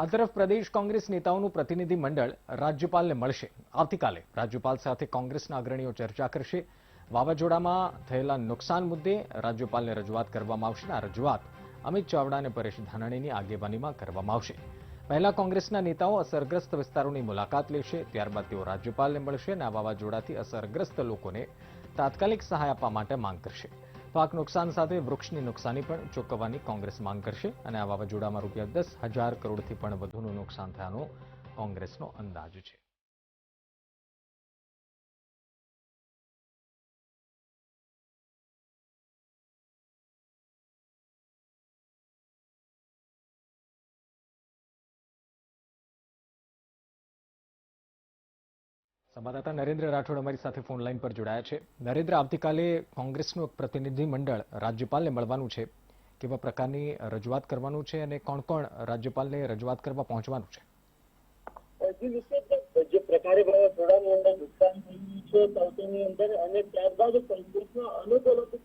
આ તરફ પ્રદેશ કોંગ્રેસ નેતાઓનું પ્રતિનિધિ મંડળ રાજ્યપાલને મળશે। આવતીકાલે રાજ્યપાલ સાથે કોંગ્રેસના અગ્રણીઓ ચર્ચા કરશે। વાવાઝોડામાં થયેલા નુકસાન મુદ્દે રાજ્યપાલને રજૂઆત કરવામાં આવશે। આ રજૂઆત અમિત ચાવડા અને પરેશ ધાનાણીની આગેવાનીમાં કરવામાં આવશે। પહેલા કોંગ્રેસના નેતાઓ અસરગ્રસ્ત વિસ્તારોની મુલાકાત લેશે, ત્યારબાદ તેઓ રાજ્યપાલને મળશે અને આ વાવાઝોડાથી અસરગ્રસ્ત લોકોને તાત્કાલિક સહાય આપવા માટે માંગ કરશે। પાક નુકસાન સાથે વૃક્ષની નુકસાની પણ ચૂકવવાની કોંગ્રેસ માંગ કરશે અને આ વાવાઝોડામાં ₹10,000 કરોડથી પણ વધુનું નુકસાન થયાનો કોંગ્રેસનો અંદાજ છે। સંવાદદાતા નરેન્દ્ર રાઠોડ અમારી સાથે ફોન લાઈન પર જોડાયા છે। નરેન્દ્ર, આવતીકાલે કોંગ્રેસનું એક પ્રતિનિધિ મંડળ રાજ્યપાલને મળવાનું છે, કેવા પ્રકારની રજૂઆત કરવાનું છે અને કોણ કોણ રાજ્યપાલને રજૂઆત કરવા પહોંચવાનું છે? જે પ્રકારે વાવાઝોડાની અંદર નુકસાન થયું છે સાઉથની અંદર અને ત્યારબાદ કોંગ્રેસના અલગ અલગ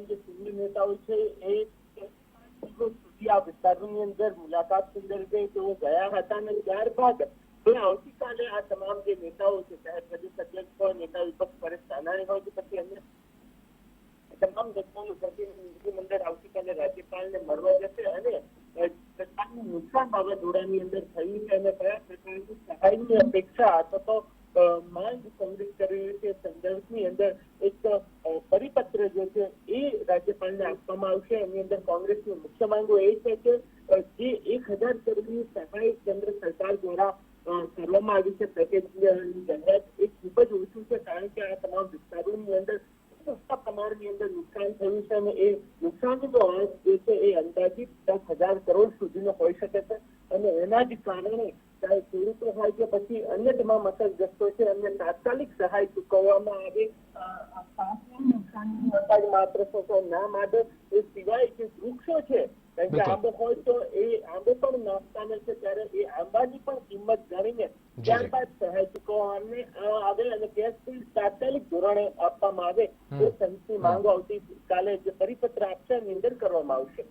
જે સિનિયર નેતાઓ છે એ સુધી આ વિસ્તારની અંદર મુલાકાત સંદર્ભે તેઓ ગયા હતા અને ત્યારબાદ આવતીકાલે આ તમામ જે નેતાઓ છે, ચાહે પ્રદેશ અધ્યક્ષ હોય, નેતા વિપક્ષ પરેશ ધાનાણી હોય કે પછી અન્ય તમામ નેતાઓનું પ્રતિનિધિ મંડળ આવતીકાલે રાજ્યપાલને મળવા જશે અને સરકારનું નુકસાન વાવાઝોડાની અંદર થયું છે અને કયા પ્રકારની સહાયની અપેક્ષા અથવા તો માંગ કોંગ્રેસ કરી રહી છે સંદર્ભની અંદર એક પરિપત્ર જે છે એ રાજ્યપાલને આપવામાં આવશે। એની અંદર કોંગ્રેસની મુખ્ય માંગો એ છે કે જે 1,000 કરોડની સહાય કેન્દ્ર સરકાર દ્વારા કરવામાં આવી છે, પેકેજની જાહેરાત એ ખૂબ જ ઓછું છે, કારણ કે આ તમામ વિસ્તારોની અંદર મોટા પ્રમાણની અંદર નુકસાન થયું છે અને એ નુકસાનનો આંક જે છે એ અંદાજિત 10,000 કરોડ સુધીનો હોઈ શકે છે અને એના જ કારણે ચાહે ખેડૂતો હોય કે પછી અન્ય તમામ અસરગ્રસ્તો છે એમને તાત્કાલિક સહાય ચૂકવવામાં આવે। નુકસાનની અંદાજ માત્ર ના માટે એ સિવાય જે વૃક્ષો છે, કારણ કે આંબો હોય તો એ આંબો પણ નાસ્તાને છે, ત્યારે એ આંબાની પણ કિંમત જાણીને ત્યારબાદ સહાય ચૂકવવામાં આવે અને ગેસની તાત્કાલિક ધોરણે આપવામાં આવે એ સંસ્થની માંગો આવતીકાલે જે પરિપત્ર આપશે એની અંદર કરવામાં આવશે।